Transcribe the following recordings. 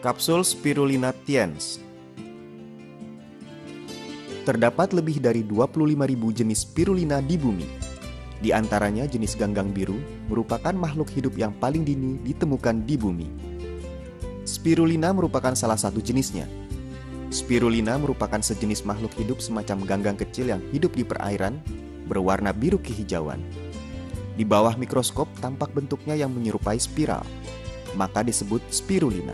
Kapsul Spirulina Tiens. Terdapat lebih dari 25.000 jenis spirulina di bumi. Di antaranya jenis ganggang biru merupakan makhluk hidup yang paling dini ditemukan di bumi. Spirulina merupakan salah satu jenisnya. Spirulina merupakan sejenis makhluk hidup semacam ganggang kecil yang hidup di perairan, berwarna biru kehijauan. Di bawah mikroskop tampak bentuknya yang menyerupai spiral, maka disebut spirulina.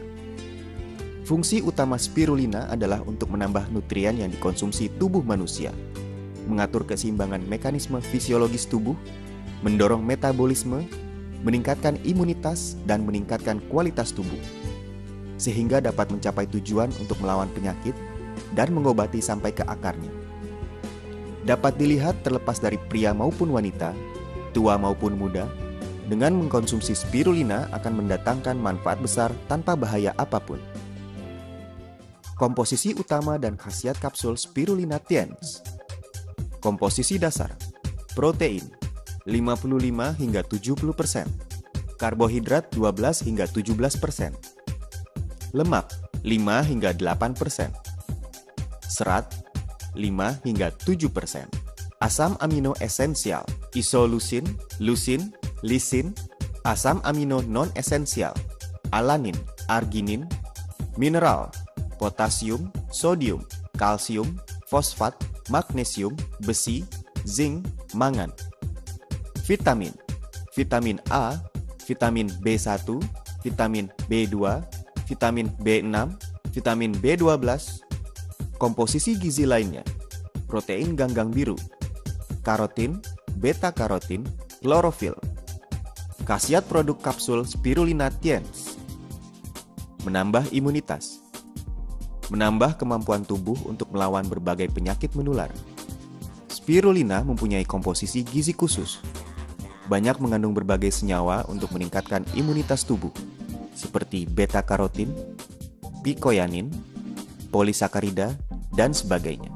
Fungsi utama spirulina adalah untuk menambah nutrien yang dikonsumsi tubuh manusia, mengatur keseimbangan mekanisme fisiologis tubuh, mendorong metabolisme, meningkatkan imunitas, dan meningkatkan kualitas tubuh, sehingga dapat mencapai tujuan untuk melawan penyakit dan mengobati sampai ke akarnya. Dapat dilihat terlepas dari pria maupun wanita, tua maupun muda, dengan mengkonsumsi spirulina akan mendatangkan manfaat besar tanpa bahaya apapun. Komposisi utama dan khasiat kapsul Spirulina Tiens. Komposisi dasar: protein 55 hingga 70%, karbohidrat 12 hingga 17%, lemak 5 hingga 8%, serat 5 hingga 7%, asam amino esensial, isoleucin, leucin, lisin, asam amino non-esensial, alanin, arginin, mineral, potasium, sodium, kalsium, fosfat, magnesium, besi, zinc, mangan. Vitamin: vitamin A, vitamin B1, vitamin B2, vitamin B6, vitamin B12. Komposisi gizi lainnya: protein ganggang biru, karotin, beta-karotin, klorofil. Khasiat produk kapsul Spirulina Tiens: menambah imunitas, menambah kemampuan tubuh untuk melawan berbagai penyakit menular. Spirulina mempunyai komposisi gizi khusus. Banyak mengandung berbagai senyawa untuk meningkatkan imunitas tubuh, seperti beta-karotin, picoyanin, polisakarida, dan sebagainya,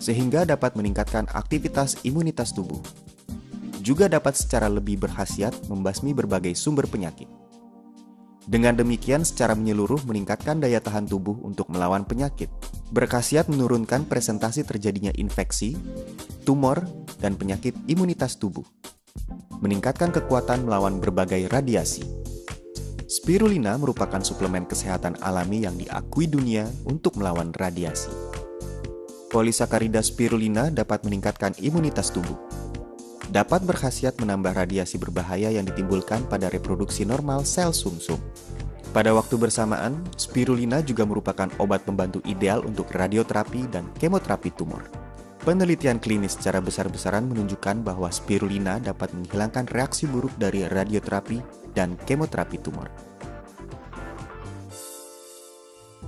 sehingga dapat meningkatkan aktivitas imunitas tubuh. Juga dapat secara lebih berkhasiat membasmi berbagai sumber penyakit. Dengan demikian secara menyeluruh meningkatkan daya tahan tubuh untuk melawan penyakit, berkhasiat menurunkan presentasi terjadinya infeksi, tumor, dan penyakit imunitas tubuh, meningkatkan kekuatan melawan berbagai radiasi. Spirulina merupakan suplemen kesehatan alami yang diakui dunia untuk melawan radiasi. Polisakarida spirulina dapat meningkatkan imunitas tubuh, dapat berkhasiat menambah radiasi berbahaya yang ditimbulkan pada reproduksi normal sel sumsum. Pada waktu bersamaan, spirulina juga merupakan obat pembantu ideal untuk radioterapi dan kemoterapi tumor. Penelitian klinis secara besar-besaran menunjukkan bahwa spirulina dapat menghilangkan reaksi buruk dari radioterapi dan kemoterapi tumor.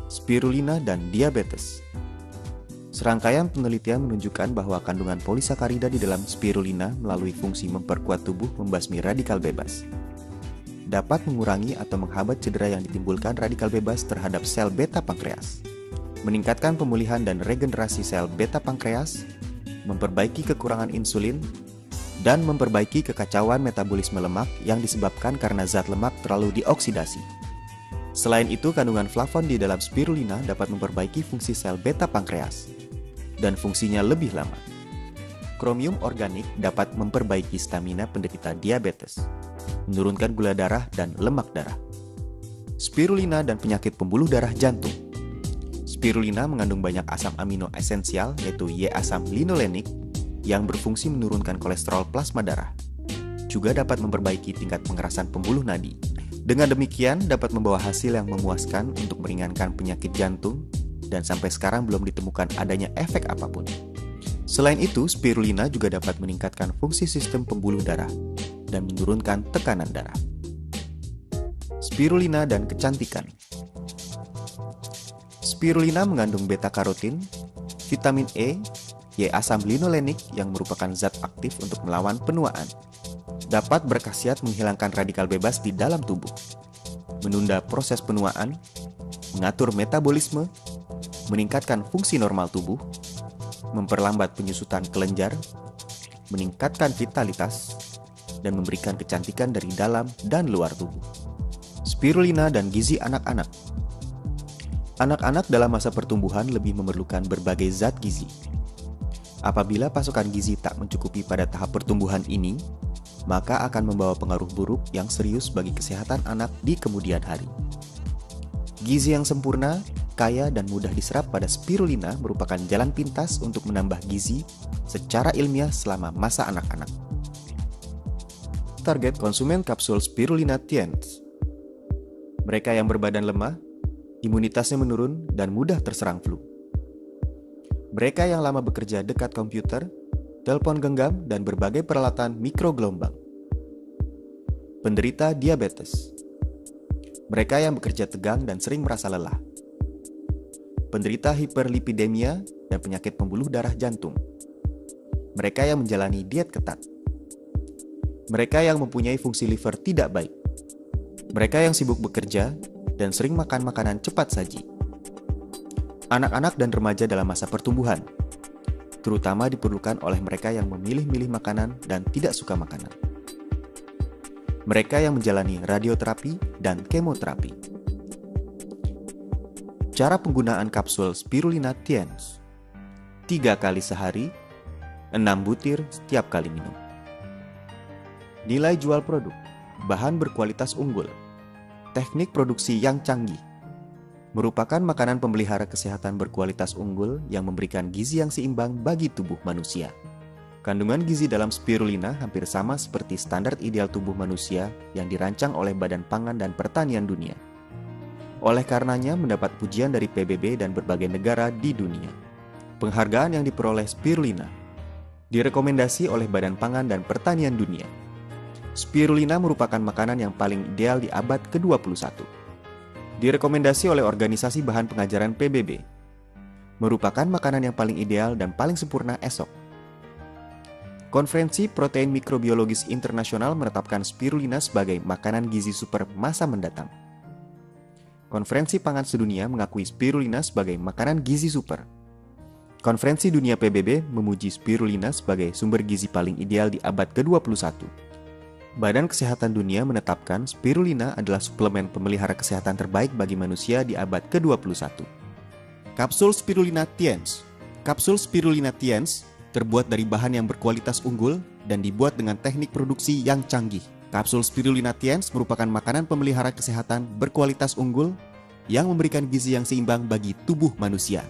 Spirulina dan diabetes. Serangkaian penelitian menunjukkan bahwa kandungan polisakarida di dalam spirulina melalui fungsi memperkuat tubuh membasmi radikal bebas, dapat mengurangi atau menghambat cedera yang ditimbulkan radikal bebas terhadap sel beta pankreas, meningkatkan pemulihan dan regenerasi sel beta pankreas, memperbaiki kekurangan insulin, dan memperbaiki kekacauan metabolisme lemak yang disebabkan karena zat lemak terlalu dioksidasi. Selain itu, kandungan flavon di dalam spirulina dapat memperbaiki fungsi sel beta pankreas dan fungsinya lebih lama. Kromium organik dapat memperbaiki stamina penderita diabetes, menurunkan gula darah dan lemak darah. Spirulina dan penyakit pembuluh darah jantung. Spirulina mengandung banyak asam amino esensial, yaitu Y-asam linolenik, yang berfungsi menurunkan kolesterol plasma darah. Juga dapat memperbaiki tingkat pengerasan pembuluh nadi. Dengan demikian, dapat membawa hasil yang memuaskan untuk meringankan penyakit jantung, dan sampai sekarang belum ditemukan adanya efek apapun. Selain itu, spirulina juga dapat meningkatkan fungsi sistem pembuluh darah dan menurunkan tekanan darah. Spirulina dan kecantikan. Spirulina mengandung beta-karotin, vitamin E, Y-asam linolenik yang merupakan zat aktif untuk melawan penuaan. Dapat berkhasiat menghilangkan radikal bebas di dalam tubuh, menunda proses penuaan, mengatur metabolisme, meningkatkan fungsi normal tubuh, memperlambat penyusutan kelenjar, meningkatkan vitalitas, dan memberikan kecantikan dari dalam dan luar tubuh. Spirulina dan gizi anak-anak. Anak-anak dalam masa pertumbuhan lebih memerlukan berbagai zat gizi. Apabila pasokan gizi tak mencukupi pada tahap pertumbuhan ini, maka akan membawa pengaruh buruk yang serius bagi kesehatan anak di kemudian hari. Gizi yang sempurna, kaya dan mudah diserap pada spirulina merupakan jalan pintas untuk menambah gizi secara ilmiah selama masa anak-anak. Target konsumen kapsul spirulina Tiens. Mereka yang berbadan lemah, imunitasnya menurun, dan mudah terserang flu. Mereka yang lama bekerja dekat komputer, telepon genggam, dan berbagai peralatan mikrogelombang. Penderita diabetes. Mereka yang bekerja tegang dan sering merasa lelah. Penderita hiperlipidemia dan penyakit pembuluh darah jantung. Mereka yang menjalani diet ketat. Mereka yang mempunyai fungsi liver tidak baik. Mereka yang sibuk bekerja dan sering makan makanan cepat saji. Anak-anak dan remaja dalam masa pertumbuhan, terutama diperlukan oleh mereka yang memilih-milih makanan dan tidak suka makanan. Mereka yang menjalani radioterapi dan kemoterapi. Cara penggunaan kapsul spirulina Tiens: 3 kali sehari, 6 butir setiap kali minum. Nilai jual produk: bahan berkualitas unggul, teknik produksi yang canggih, merupakan makanan pemelihara kesehatan berkualitas unggul yang memberikan gizi yang seimbang bagi tubuh manusia. Kandungan gizi dalam spirulina hampir sama seperti standar ideal tubuh manusia yang dirancang oleh Badan Pangan dan Pertanian Dunia. Oleh karenanya mendapat pujian dari PBB dan berbagai negara di dunia. Penghargaan yang diperoleh spirulina direkomendasi oleh Badan Pangan dan Pertanian Dunia. Spirulina merupakan makanan yang paling ideal di abad ke-21. Direkomendasi oleh Organisasi Bahan Pengajaran PBB. Merupakan makanan yang paling ideal dan paling sempurna esok. Konferensi Protein Mikrobiologis Internasional menetapkan spirulina sebagai makanan gizi super masa mendatang. Konferensi Pangan Sedunia mengakui spirulina sebagai makanan gizi super. Konferensi Dunia PBB memuji spirulina sebagai sumber gizi paling ideal di abad ke-21. Badan Kesehatan Dunia menetapkan spirulina adalah suplemen pemelihara kesehatan terbaik bagi manusia di abad ke-21. Kapsul spirulina Tiens. Kapsul spirulina Tiens terbuat dari bahan yang berkualitas unggul dan dibuat dengan teknik produksi yang canggih. Kapsul spirulina Tiens merupakan makanan pemelihara kesehatan berkualitas unggul yang memberikan gizi yang seimbang bagi tubuh manusia.